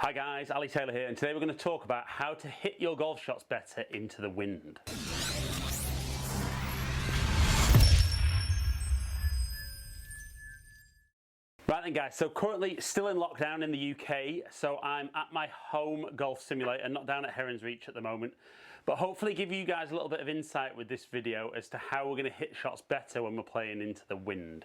Hi guys, Ali Taylor here, and today we're going to talk about how to hit your golf shots better into the wind. Right then guys, so currently still in lockdown in the UK, so I'm at my home golf simulator, not down at Heron's Reach at the moment, but hopefully give you guys a little bit of insight with this video as to how we're going to hit shots better when we're playing into the wind.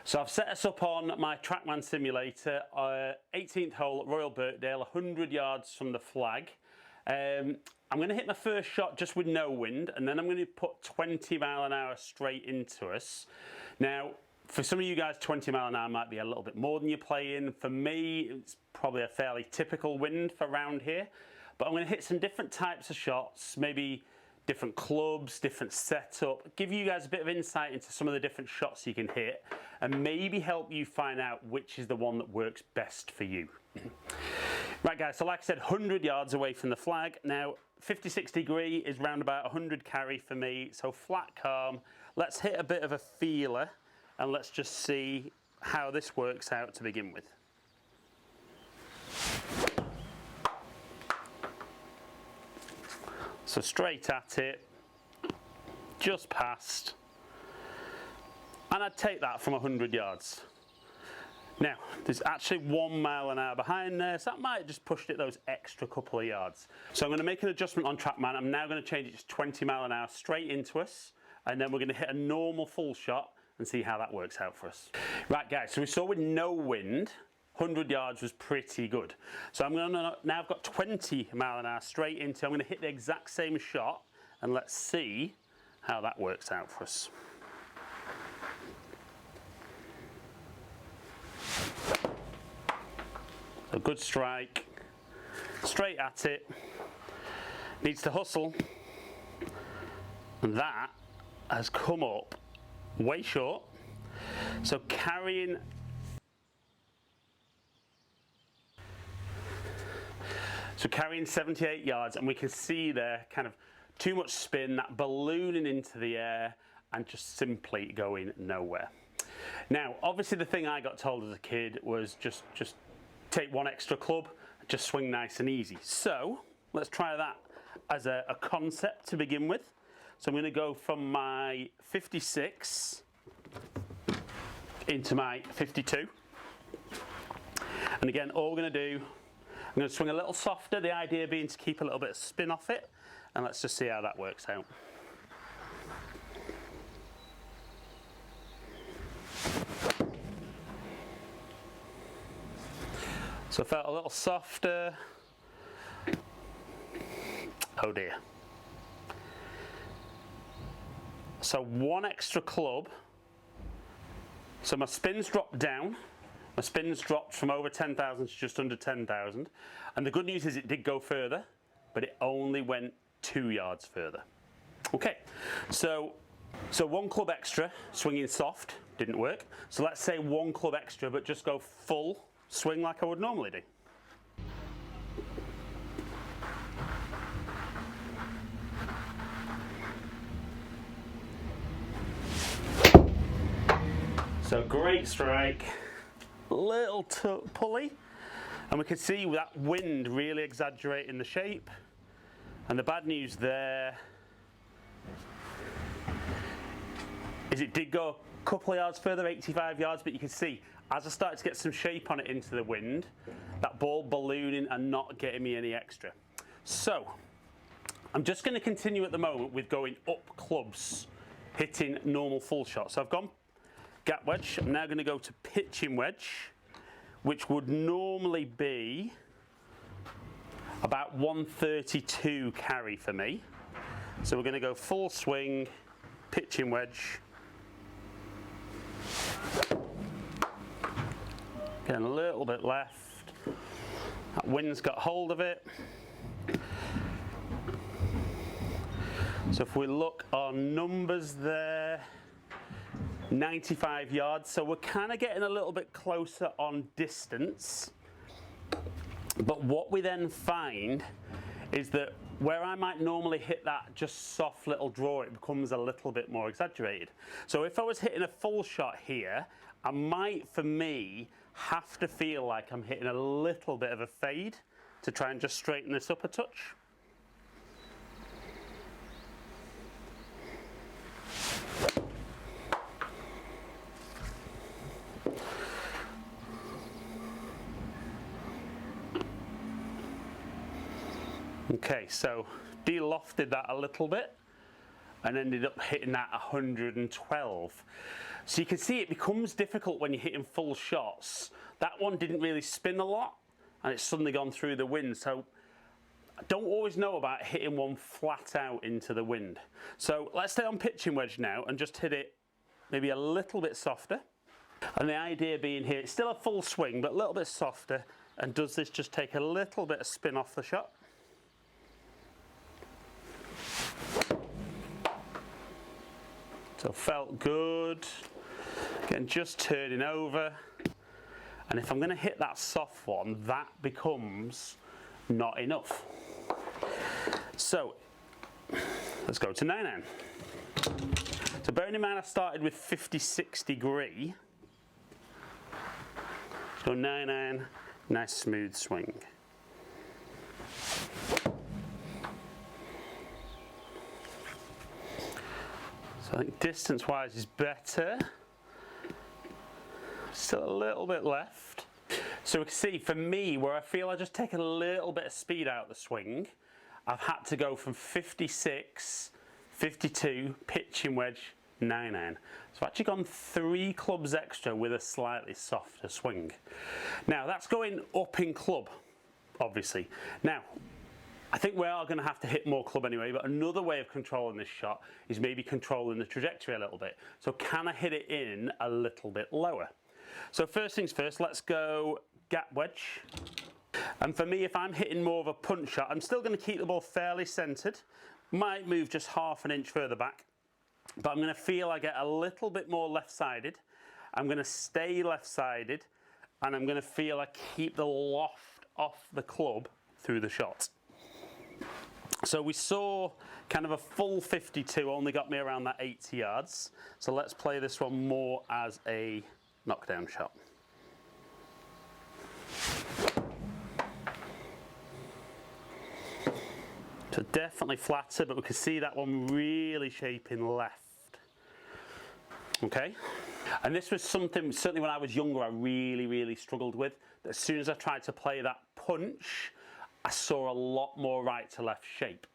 So I've set us up on my TrackMan simulator, 18th hole at Royal Birkdale, 100 yards from the flag. I'm going to hit my first shot just with no wind, and then I'm going to put 20 mile an hour straight into us. Now, for some of you guys, 20 mile an hour might be a little bit more than you're playing. For me, it's probably a fairly typical wind for around here. But I'm going to hit some different types of shots, maybe different clubs, different setup, give you guys a bit of insight into some of the different shots you can hit, and maybe help you find out which is the one that works best for you. Right guys, so like I said, 100 yards away from the flag. Now, 56 degree is round about 100 carry for me, so flat calm. Let's hit a bit of a feeler, and let's just see how this works out to begin with. So straight at it, just past, and I'd take that from 100 yards. Now, there's actually 1 mile an hour behind there, so that might have just pushed it those extra couple of yards. So I'm going to make an adjustment on TrackMan. I'm now going to change it to 20 mile an hour straight into us, and then we're going to hit a normal full shot and see how that works out for us. Right guys, so we saw with no wind, 100 yards was pretty good. So I'm going to, now I've got 20 mile an hour straight into, I'm going to hit the exact same shot, and let's see how that works out for us. A good strike, straight at it, needs to hustle, and that has come up way short. So carrying 78 yards, and we can see there kind of too much spin, that ballooning into the air and just simply going nowhere. Now, obviously the thing I got told as a kid was just take one extra club, just swing nice and easy. So let's try that as a concept to begin with. So I'm going to go from my 56 into my 52. And again, all we're going to do, I'm going to swing a little softer, the idea being to keep a little bit of spin off it, and let's just see how that works out. So I felt a little softer. Oh dear. So one extra club. So my spins dropped down. My spins dropped from over 10,000 to just under 10,000. And the good news is it did go further, but it only went 2 yards further. Okay, so one club extra, swinging soft, didn't work. So let's say one club extra, but just go full swing like I would normally do. So great strike, little pulley, and we can see that wind really exaggerating the shape. And the bad news there is it did go a couple of yards further, 85 yards, but you can see as I started to get some shape on it into the wind, that ball ballooning and not getting me any extra. So I'm just going to continue at the moment with going up clubs, hitting normal full shots. So I've gone gap wedge. I'm now going to go to pitching wedge, which would normally be about 132 carry for me. So we're going to go full swing, pitching wedge. Getting a little bit left. That wind's got hold of it. So if we look on numbers there, 95 yards, so we're kind of getting a little bit closer on distance. But what we then find is that where I might normally hit that just soft little draw, it becomes a little bit more exaggerated. So if I was hitting a full shot here, I might, for me, have to feel like I'm hitting a little bit of a fade to try and just straighten this up a touch. Okay, so de-lofted that a little bit and ended up hitting that 112. So you can see it becomes difficult when you're hitting full shots. That one didn't really spin a lot and it's suddenly gone through the wind. So I don't always know about hitting one flat out into the wind. So let's stay on pitching wedge now and just hit it maybe a little bit softer. And the idea being here, it's still a full swing, but a little bit softer. And does this just take a little bit of spin off the shot? So felt good. Again, just turning over. And if I'm going to hit that soft one, that becomes not enough. So let's go to 9-iron. So bearing in mind I started with 56 degree. So 9-iron, nice smooth swing. So I think distance-wise is better. Still a little bit left. So we can see for me, where I feel I just take a little bit of speed out of the swing, I've had to go from 56, 52, pitching wedge, 9-iron. So I've actually gone 3 clubs extra with a slightly softer swing. Now that's going up in club, obviously. Now, I think we are going to have to hit more club anyway, but another way of controlling this shot is maybe controlling the trajectory a little bit. So can I hit it in a little bit lower? So first things first, let's go gap wedge. And for me, if I'm hitting more of a punch shot, I'm still going to keep the ball fairly centered. Might move just half an inch further back, but I'm going to feel I get a little bit more left-sided. I'm going to stay left-sided, and I'm going to feel I keep the loft off the club through the shot. So we saw kind of a full 52 only got me around that 80 yards. So let's play this one more as a knockdown shot. So definitely flatter, but we can see that one really shaping left. Okay, and this was something certainly when I was younger I really struggled with. As soon as I tried to play that punch, I saw a lot more right to left shape.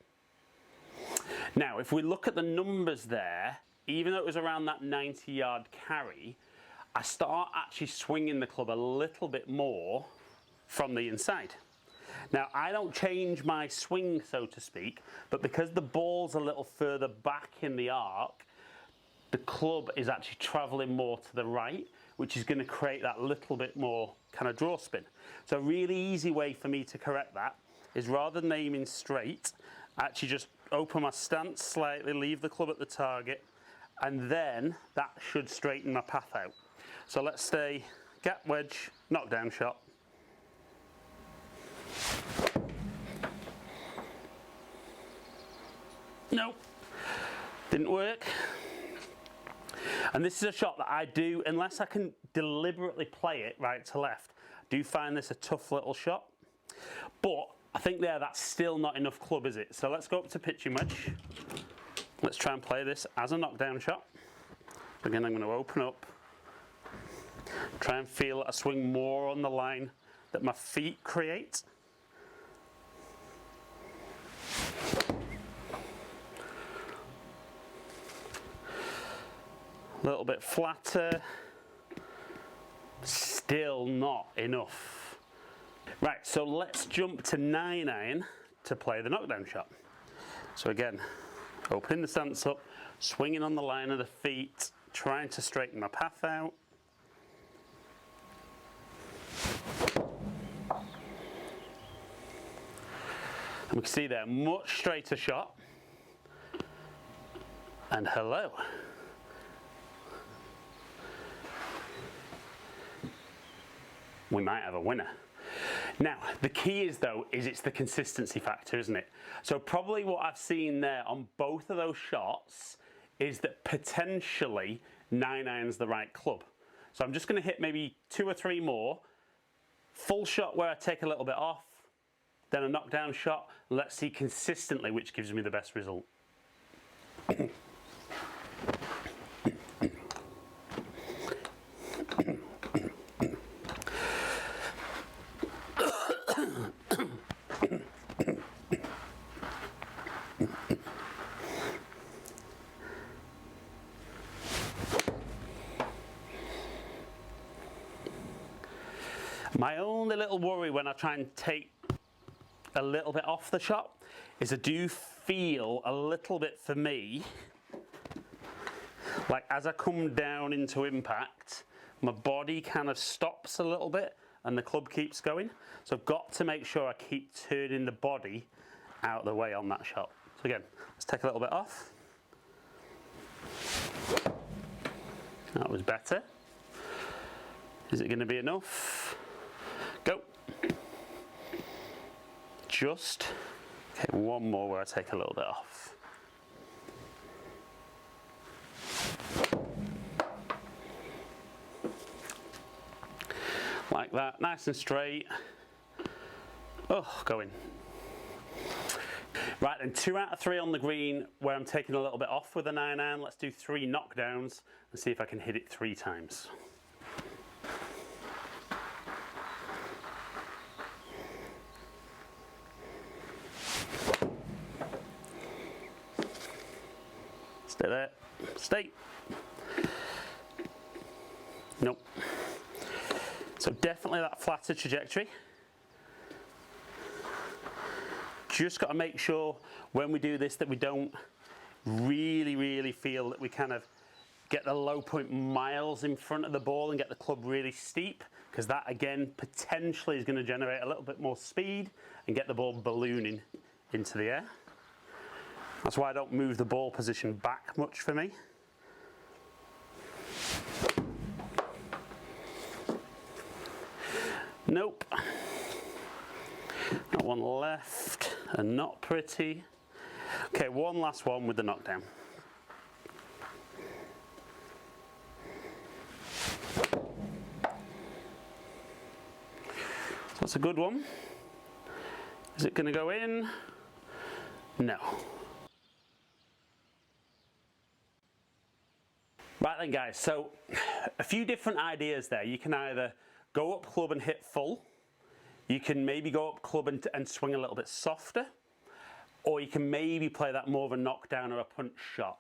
Now, if we look at the numbers there, even though it was around that 90-yard carry, I start actually swinging the club a little bit more from the inside. Now, I don't change my swing, so to speak, but because the ball's a little further back in the arc, the club is actually traveling more to the right, which is going to create that little bit more kind of draw spin. So a really easy way for me to correct that is rather than aiming straight, actually just open my stance slightly, leave the club at the target, and then that should straighten my path out. So let's stay gap wedge, knockdown shot. Nope, didn't work. And this is a shot that I do, unless I can deliberately play it right to left, I do find this a tough little shot. But I think that's still not enough club, is it? So let's go up to pitching wedge. Let's try and play this as a knockdown shot. Again, I'm going to open up, try and feel a swing more on the line that my feet create. A little bit flatter, still not enough. Right, so let's jump to 9-iron to play the knockdown shot. So again, opening the stance up, swinging on the line of the feet, trying to straighten my path out. And we can see there, much straighter shot. And hello. We might have a winner. Now, the key is though, it's the consistency factor, isn't it? So probably what I've seen there on both of those shots is that potentially 9-iron's the right club. So I'm just going to hit maybe 2 or 3 more. Full shot where I take a little bit off, then a knockdown shot. Let's see consistently which gives me the best result. My only little worry when I try and take a little bit off the shot is I do feel a little bit, for me, like as I come down into impact, my body kind of stops a little bit and the club keeps going. So I've got to make sure I keep turning the body out of the way on that shot. So again, let's take a little bit off. That was better. Is it going to be enough? Go. Just. Okay, one more where I take a little bit off. Like that, nice and straight. Oh, going. Right then, 2 out of 3 on the green where I'm taking a little bit off with a 9-iron. Let's do 3 knockdowns and see if I can hit it 3 times. Stay there. Stay. Nope. So definitely that flatter trajectory. Just got to make sure when we do this that we don't really feel that we kind of get the low point miles in front of the ball and get the club really steep, because that again potentially is going to generate a little bit more speed and get the ball ballooning into the air. That's why I don't move the ball position back much for me. Nope. Not one left, and not pretty. Okay, one last one with the knockdown. So that's a good one. Is it going to go in? No. Right then guys, so a few different ideas there. You can either go up club and hit full, you can maybe go up club and swing a little bit softer, or you can maybe play that more of a knockdown or a punch shot.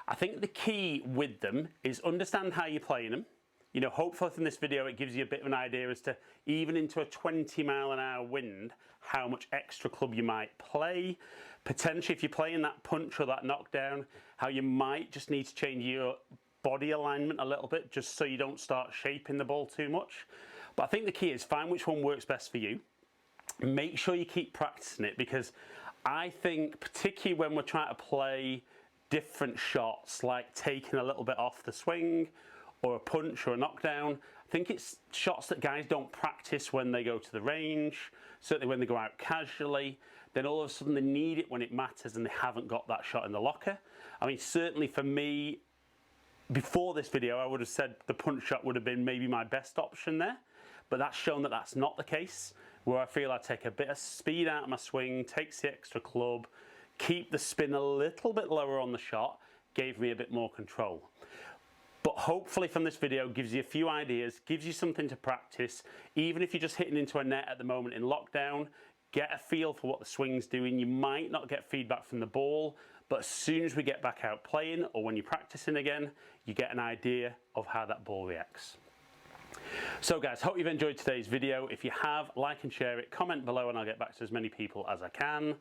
I think the key with them is understand how you're playing them. You know, hopefully from this video it gives you a bit of an idea as to, even into a 20-mile-an-hour wind, how much extra club you might play. Potentially if you're playing that punch or that knockdown, how you might just need to change your body alignment a little bit just so you don't start shaping the ball too much. But I think the key is find which one works best for you. Make sure you keep practicing it, because I think particularly when we're trying to play different shots, like taking a little bit off the swing or a punch or a knockdown, I think it's shots that guys don't practice when they go to the range, certainly when they go out casually. Then all of a sudden they need it when it matters and they haven't got that shot in the locker. I mean, certainly for me, before this video, I would have said the punch shot would have been maybe my best option there, but that's shown that that's not the case, where I feel I take a bit of speed out of my swing, takes the extra club, keep the spin a little bit lower on the shot, gave me a bit more control. But hopefully from this video gives you a few ideas, gives you something to practice. Even if you're just hitting into a net at the moment in lockdown, get a feel for what the swing's doing. You might not get feedback from the ball, but as soon as we get back out playing or when you're practicing again, you get an idea of how that ball reacts. So guys, hope you've enjoyed today's video. If you have, like and share it, comment below and I'll get back to as many people as I can.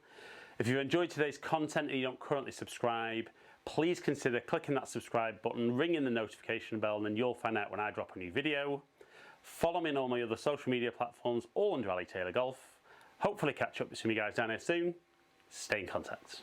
If you've enjoyed today's content and you don't currently subscribe, please consider clicking that subscribe button, ringing the notification bell, and then you'll find out when I drop a new video. Follow me on all my other social media platforms, all under Ali Taylor Golf. Hopefully catch up with some of you guys down here soon. Stay in contact.